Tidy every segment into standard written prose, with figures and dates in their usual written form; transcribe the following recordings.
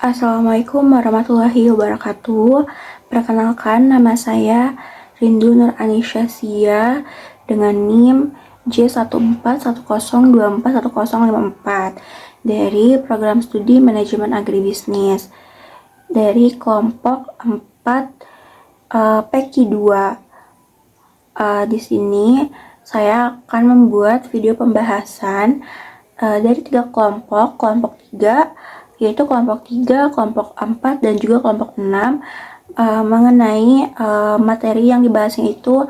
Assalamualaikum warahmatullahi wabarakatuh. Perkenalkan, nama saya Rindu Nur Anisya Sia dengan NIM J1410241054 dari Program Studi Manajemen Agribisnis dari kelompok 4 PEKI 2. Di sini saya akan membuat video pembahasan dari 3 kelompok 3 yaitu kelompok 3, kelompok 4, dan juga kelompok 6 mengenai materi yang dibahasnya itu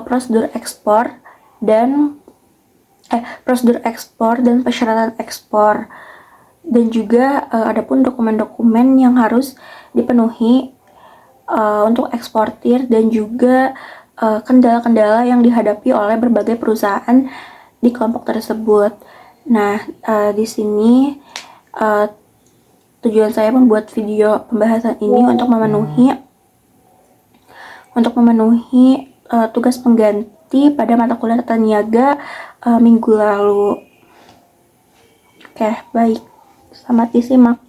prosedur ekspor dan persyaratan ekspor, dan juga adapun dokumen-dokumen yang harus dipenuhi untuk eksportir, dan juga kendala-kendala yang dihadapi oleh berbagai perusahaan di kelompok tersebut. Nah, di sini tujuan saya membuat video pembahasan ini untuk memenuhi tugas pengganti pada mata kuliah tata niaga minggu lalu. Oke, baik. Selamat disimak.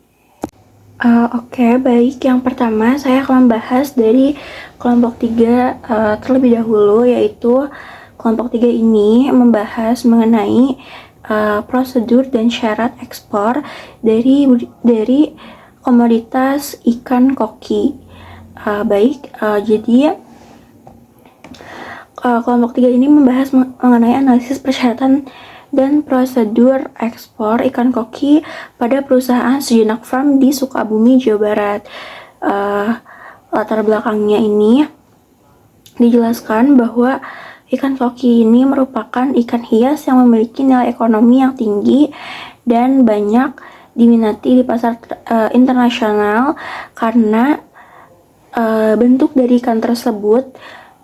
Baik. Yang pertama, saya akan membahas dari kelompok 3 terlebih dahulu, yaitu kelompok 3 ini membahas mengenai prosedur dan syarat ekspor dari komoditas ikan koki. Jadi kelompok 3 ini membahas mengenai analisis persyaratan dan prosedur ekspor ikan koki pada perusahaan Sejenak Farm di Sukabumi, Jawa Barat. Latar belakangnya ini dijelaskan bahwa ikan koki ini merupakan ikan hias yang memiliki nilai ekonomi yang tinggi dan banyak diminati di pasar internasional karena bentuk dari ikan tersebut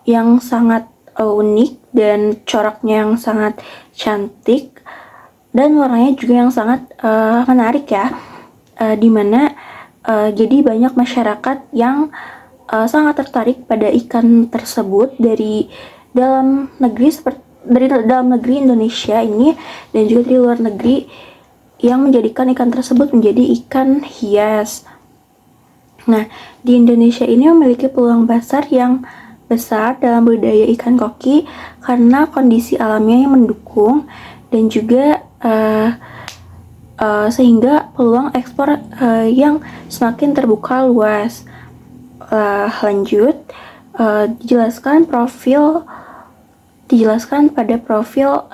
yang sangat unik dan coraknya yang sangat cantik dan warnanya juga yang sangat menarik ya, dimana jadi banyak masyarakat yang sangat tertarik pada ikan tersebut dari dalam negeri Indonesia ini dan juga dari luar negeri, yang menjadikan ikan tersebut menjadi ikan hias. Nah, di Indonesia ini memiliki peluang pasar yang besar dalam budidaya ikan koki karena kondisi alamnya yang mendukung dan juga sehingga peluang ekspor yang semakin terbuka luas. Lanjut, dijelaskan pada profil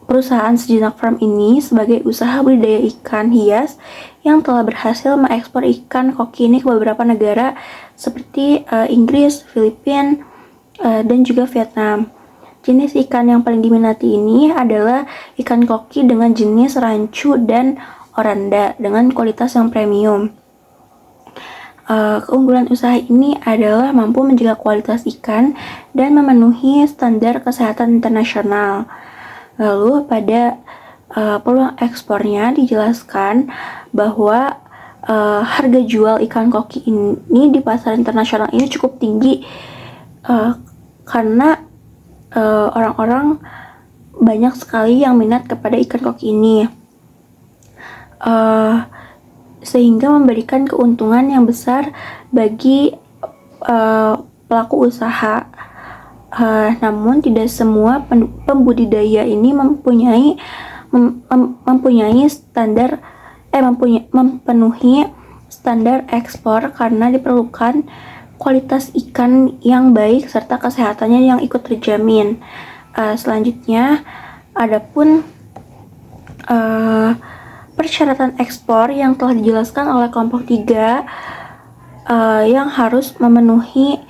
perusahaan Sejenak Farm ini sebagai usaha budidaya ikan hias yang telah berhasil mengekspor ikan koki ini ke beberapa negara seperti Inggris, Filipina, dan juga Vietnam. Jenis ikan yang paling diminati ini adalah ikan koki dengan jenis rancu dan oranda dengan kualitas yang premium. Keunggulan usaha ini adalah mampu menjaga kualitas ikan dan memenuhi standar kesehatan internasional. Lalu pada peluang ekspornya dijelaskan bahwa harga jual ikan koki ini di pasar internasional ini cukup tinggi karena orang-orang banyak sekali yang minat kepada ikan koki ini. Sehingga memberikan keuntungan yang besar bagi pelaku usaha. Namun tidak semua pembudidaya ini memenuhi standar ekspor karena diperlukan kualitas ikan yang baik serta kesehatannya yang ikut terjamin. Selanjutnya, adapun persyaratan ekspor yang telah dijelaskan oleh kelompok 3 yang harus memenuhi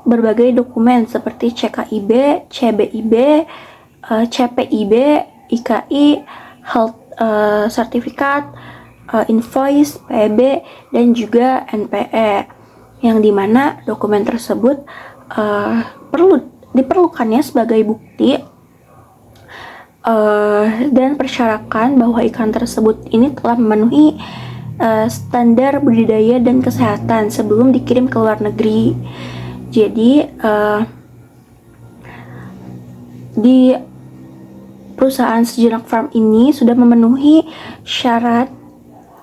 berbagai dokumen seperti CKIB, CBIB, CPIB, IKI, Health Certificate, Invoice, PEB, dan juga NPE, yang dimana dokumen tersebut diperlukannya sebagai bukti dan persyaratkan bahwa ikan tersebut ini telah memenuhi standar budidaya dan kesehatan sebelum dikirim ke luar negeri. Jadi di perusahaan Sejenak Farm ini sudah memenuhi syarat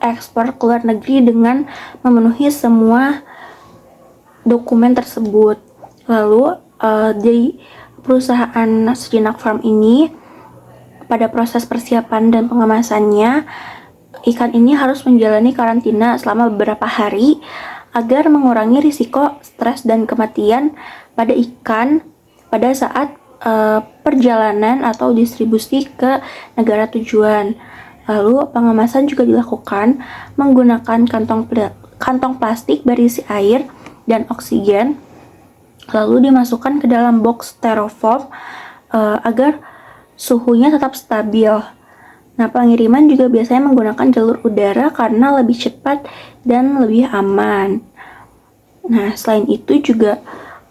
ekspor ke luar negeri dengan memenuhi semua dokumen tersebut. Lalu di perusahaan Sejenak Farm ini, pada proses persiapan dan pengemasannya, ikan ini harus menjalani karantina selama beberapa hari agar mengurangi risiko stres dan kematian pada ikan pada saat perjalanan atau distribusi ke negara tujuan. Lalu pengemasan juga dilakukan menggunakan kantong plastik berisi air dan oksigen, lalu dimasukkan ke dalam box styrofoam agar suhunya tetap stabil. Nah, pengiriman juga biasanya menggunakan jalur udara karena lebih cepat dan lebih aman. Nah, selain itu juga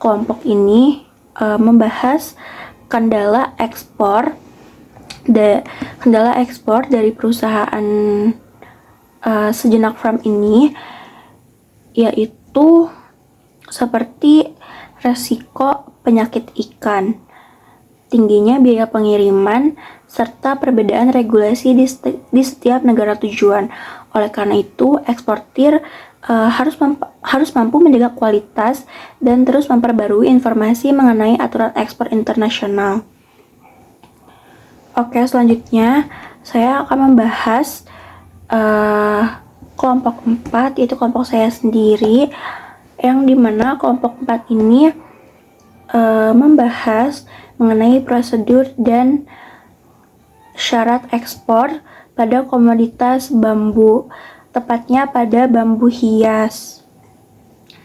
kelompok ini membahas kendala ekspor dari perusahaan Sejenak Farm ini, yaitu seperti resiko penyakit ikan, tingginya biaya pengiriman, serta perbedaan regulasi di setiap negara tujuan. Oleh karena itu, eksportir harus mampu menjaga kualitas dan terus memperbarui informasi mengenai aturan ekspor internasional. Oke, selanjutnya saya akan membahas kelompok 4, yaitu kelompok saya sendiri, yang dimana kelompok 4 ini membahas mengenai prosedur dan syarat ekspor pada komoditas bambu, tepatnya pada bambu hias.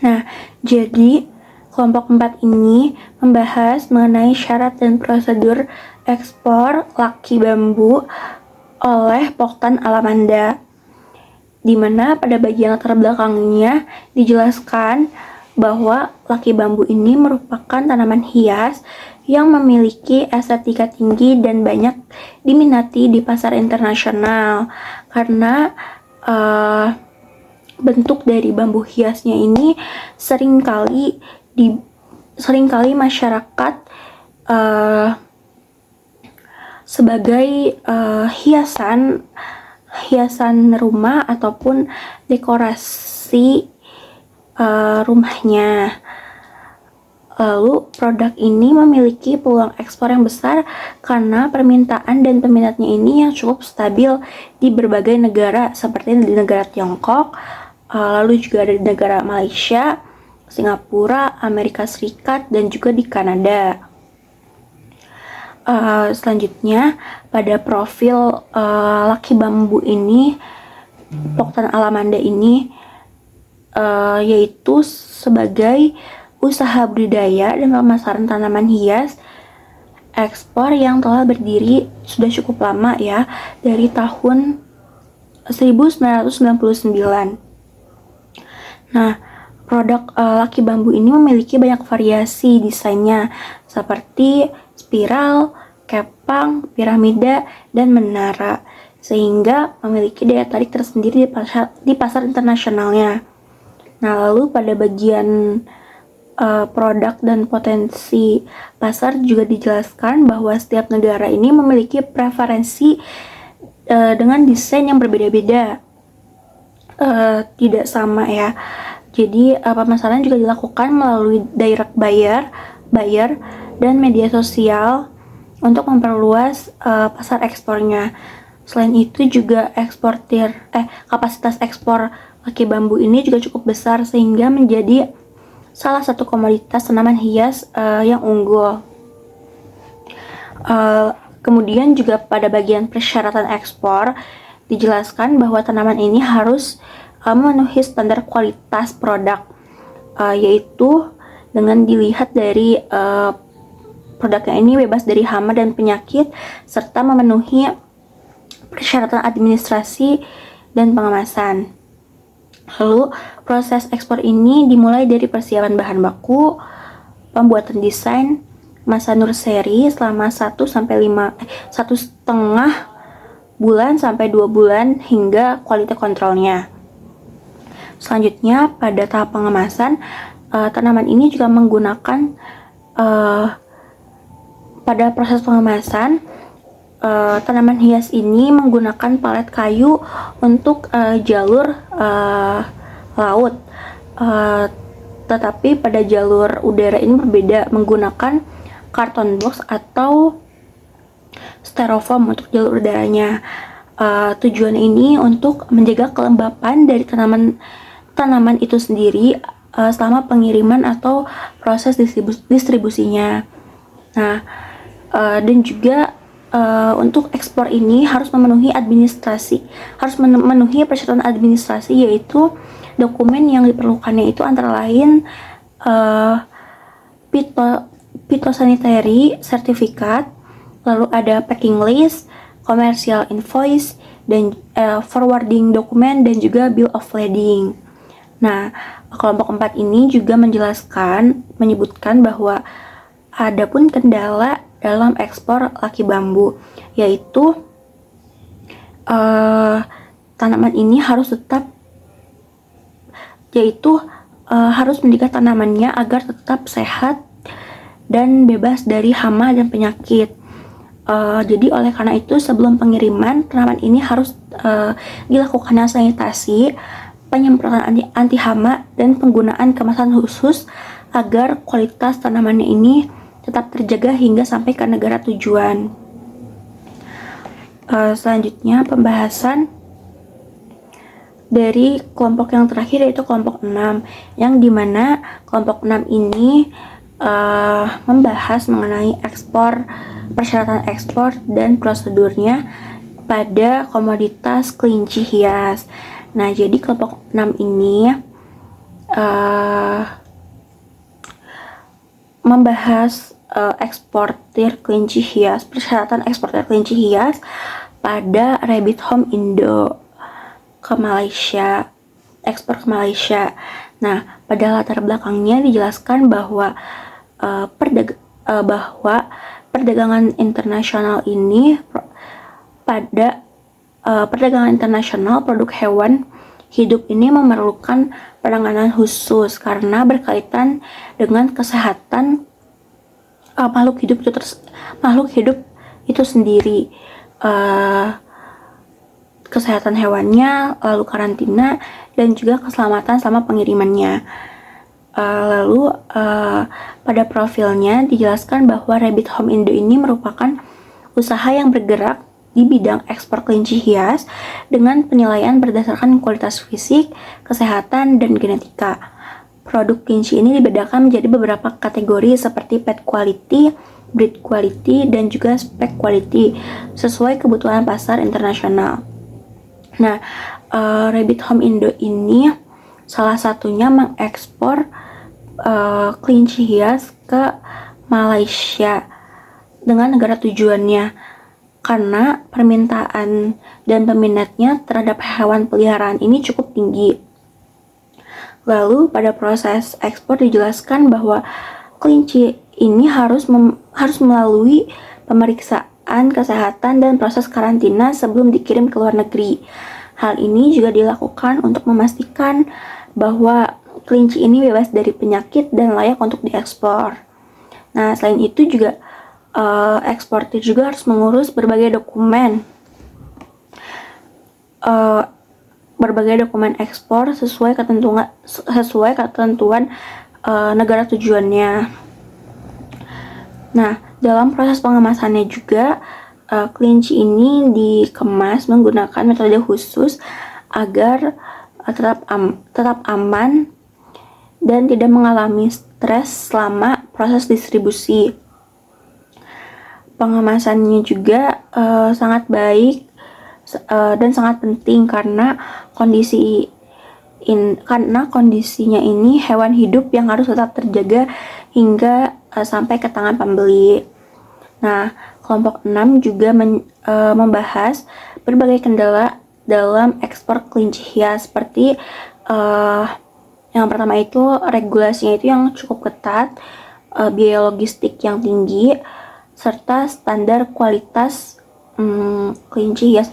Nah, jadi kelompok 4 ini membahas mengenai syarat dan prosedur ekspor laki bambu oleh Poktan Alamanda, di mana pada bagian latar belakangnya dijelaskan bahwa laki bambu ini merupakan tanaman hias yang memiliki estetika tinggi dan banyak diminati di pasar internasional karena bentuk dari bambu hiasnya ini seringkali masyarakat sebagai hiasan rumah ataupun dekorasi rumahnya. Lalu produk ini memiliki peluang ekspor yang besar karena permintaan dan peminatnya ini yang cukup stabil di berbagai negara, seperti di negara Tiongkok, lalu juga ada di negara Malaysia, Singapura, Amerika Serikat, dan juga di Kanada. Selanjutnya, pada profil laki bambu ini, Poktan Alamanda ini yaitu sebagai usaha budidaya dan pemasaran tanaman hias ekspor yang telah berdiri sudah cukup lama ya, dari tahun 1999. Nah, produk laki bambu ini memiliki banyak variasi desainnya seperti spiral, kepang, piramida, dan menara, sehingga memiliki daya tarik tersendiri di pasar internasionalnya. Nah, lalu pada bagian produk dan potensi pasar juga dijelaskan bahwa setiap negara ini memiliki preferensi dengan desain yang berbeda-beda, tidak sama ya. Jadi pemasaran juga dilakukan melalui direct buyer dan media sosial untuk memperluas pasar ekspornya. Selain itu juga kapasitas ekspor laki bambu ini juga cukup besar sehingga menjadi salah satu komoditas tanaman hias yang unggul. Kemudian juga pada bagian persyaratan ekspor dijelaskan bahwa tanaman ini harus memenuhi standar kualitas produk, yaitu dengan dilihat dari produknya ini bebas dari hama dan penyakit serta memenuhi persyaratan administrasi dan pengemasan. Lalu proses ekspor ini dimulai dari persiapan bahan baku, pembuatan desain, masa nursery selama 1,5 bulan sampai 2 bulan hingga quality controlnya. Selanjutnya pada tahap pengemasan, tanaman ini juga menggunakan pada proses pengemasan tanaman hias ini menggunakan palet kayu untuk jalur laut, tetapi pada jalur udara ini berbeda, menggunakan karton box atau styrofoam untuk jalur udaranya. Tujuan ini untuk menjaga kelembapan dari tanaman itu sendiri selama pengiriman atau proses distribusinya. Nah, dan juga untuk ekspor ini harus memenuhi persyaratan administrasi, yaitu dokumen yang diperlukannya itu antara lain phytosanitary certificate, lalu ada packing list, commercial invoice, dan forwarding dokumen, dan juga bill of lading. Nah, kelompok 4 ini juga menyebutkan bahwa ada pun kendala dalam ekspor laki bambu, yaitu tanaman ini harus menjaga tanamannya agar tetap sehat dan bebas dari hama dan penyakit. Jadi oleh karena itu sebelum pengiriman tanaman ini harus dilakukan sanitasi, penyemprotan anti hama, dan penggunaan kemasan khusus agar kualitas tanamannya ini tetap terjaga hingga sampai ke negara tujuan. Selanjutnya pembahasan dari kelompok yang terakhir, yaitu kelompok 6, yang dimana kelompok 6 ini membahas mengenai persyaratan ekspor dan prosedurnya pada komoditas kelinci hias. Nah, jadi kelompok 6 ini membahas persyaratan eksportir kelinci hias pada Rabbit Home Indo ke Malaysia, ekspor ke Malaysia. Nah, pada latar belakangnya dijelaskan bahwa perdagangan internasional ini perdagangan internasional produk hewan hidup ini memerlukan penanganan khusus karena berkaitan dengan kesehatan makhluk hidup itu sendiri, kesehatan hewannya, lalu karantina, dan juga keselamatan selama pengirimannya. Lalu pada profilnya dijelaskan bahwa Rabbit Home Indo ini merupakan usaha yang bergerak di bidang ekspor kelinci hias dengan penilaian berdasarkan kualitas fisik, kesehatan, dan genetika. Produk kelinci ini dibedakan menjadi beberapa kategori seperti pet quality, breed quality, dan juga spec quality sesuai kebutuhan pasar internasional. Nah, Rabbit Home Indo ini salah satunya mengekspor kelinci hias ke Malaysia dengan negara tujuannya karena permintaan dan peminatnya terhadap hewan peliharaan ini cukup tinggi. Lalu pada proses ekspor dijelaskan bahwa kelinci ini harus melalui pemeriksaan kesehatan dan proses karantina sebelum dikirim ke luar negeri. Hal ini juga dilakukan untuk memastikan bahwa kelinci ini bebas dari penyakit dan layak untuk diekspor. Nah, selain itu juga eksportir juga harus mengurus berbagai dokumen ekspor sesuai ketentuan negara tujuannya. Nah, dalam proses pengemasannya juga kelinci ini dikemas menggunakan metode khusus agar tetap aman dan tidak mengalami stres selama proses distribusi. Pengemasannya juga sangat baik dan sangat penting karena kondisinya ini hewan hidup yang harus tetap terjaga hingga sampai ke tangan pembeli. Nah, kelompok 6 juga membahas berbagai kendala dalam ekspor kelinci hias seperti yang pertama itu regulasinya itu yang cukup ketat, biaya logistik yang tinggi, serta standar kualitas kelinci hias.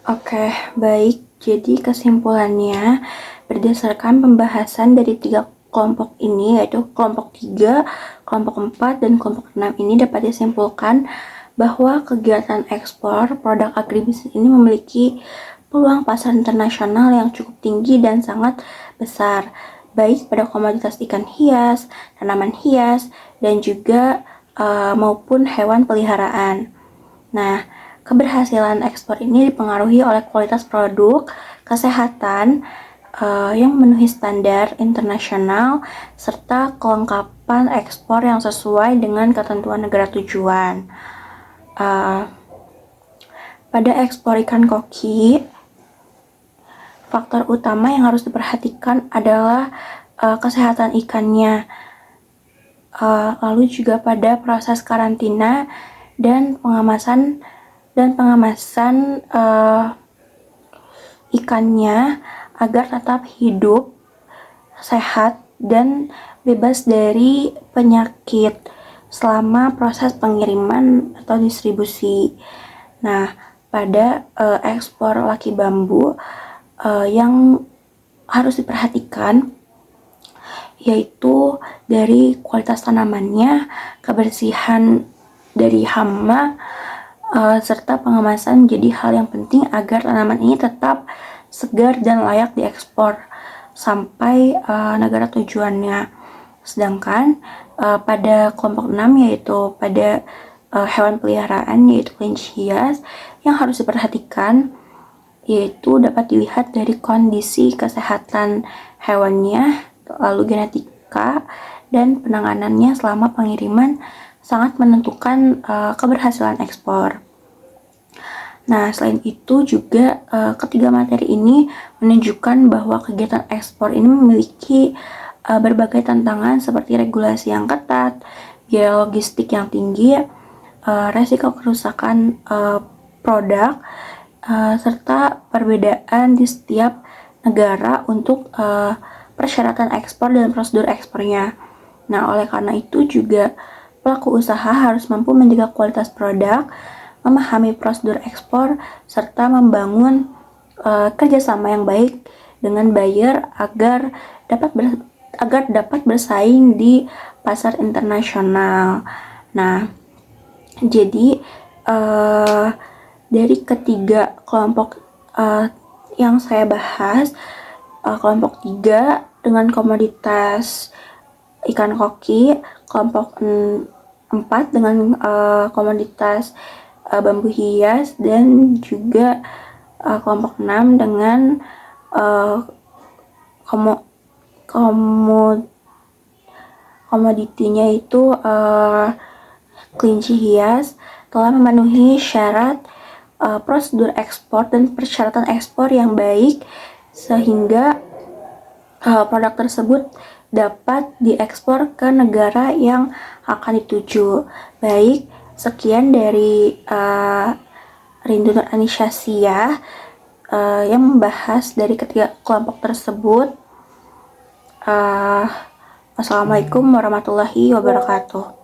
Oke, baik. Jadi kesimpulannya berdasarkan pembahasan dari 3 kelompok ini, yaitu kelompok 3, kelompok 4, dan kelompok 6 ini dapat disimpulkan bahwa kegiatan ekspor produk agribisnis ini memiliki peluang pasar internasional yang cukup tinggi dan sangat besar, baik pada komoditas ikan hias, tanaman hias, dan juga maupun hewan peliharaan. Nah, keberhasilan ekspor ini dipengaruhi oleh kualitas produk, kesehatan yang memenuhi standar internasional, serta kelengkapan ekspor yang sesuai dengan ketentuan negara tujuan. Pada ekspor ikan koki, faktor utama yang harus diperhatikan adalah kesehatan ikannya. Lalu juga pada proses karantina dan pengemasan ikannya agar tetap hidup, sehat, dan bebas dari penyakit selama proses pengiriman atau distribusi. Nah, pada ekspor laki bambu yang harus diperhatikan yaitu dari kualitas tanamannya, kebersihan dari hama, serta pengemasan jadi hal yang penting agar tanaman ini tetap segar dan layak diekspor sampai negara tujuannya. Sedangkan pada kelompok 6 yaitu pada hewan peliharaan yaitu kelinci hias yang harus diperhatikan yaitu dapat dilihat dari kondisi kesehatan hewannya, lalu genetika, dan penanganannya selama pengiriman sangat menentukan keberhasilan ekspor. Nah, selain itu juga ketiga materi ini menunjukkan bahwa kegiatan ekspor ini memiliki berbagai tantangan seperti regulasi yang ketat, biaya logistik yang tinggi, resiko kerusakan produk, serta perbedaan di setiap negara untuk persyaratan ekspor dan prosedur ekspornya. Nah, oleh karena itu juga pelaku usaha harus mampu menjaga kualitas produk, memahami prosedur ekspor, serta membangun kerjasama yang baik dengan buyer agar dapat bersaing di pasar internasional. Nah, jadi dari ketiga kelompok yang saya bahas, kelompok 3 dengan komoditas ikan koki, kelompok 4 dengan komoditas bambu hias, dan juga kelompok 6 dengan komoditinya itu kelinci hias telah memenuhi syarat prosedur ekspor dan persyaratan ekspor yang baik sehingga produk tersebut dapat diekspor ke negara yang akan dituju. Baik, sekian dari Rindu Nur Anisyasia yang membahas dari ketiga kelompok tersebut. Wassalamualaikum warahmatullahi wabarakatuh.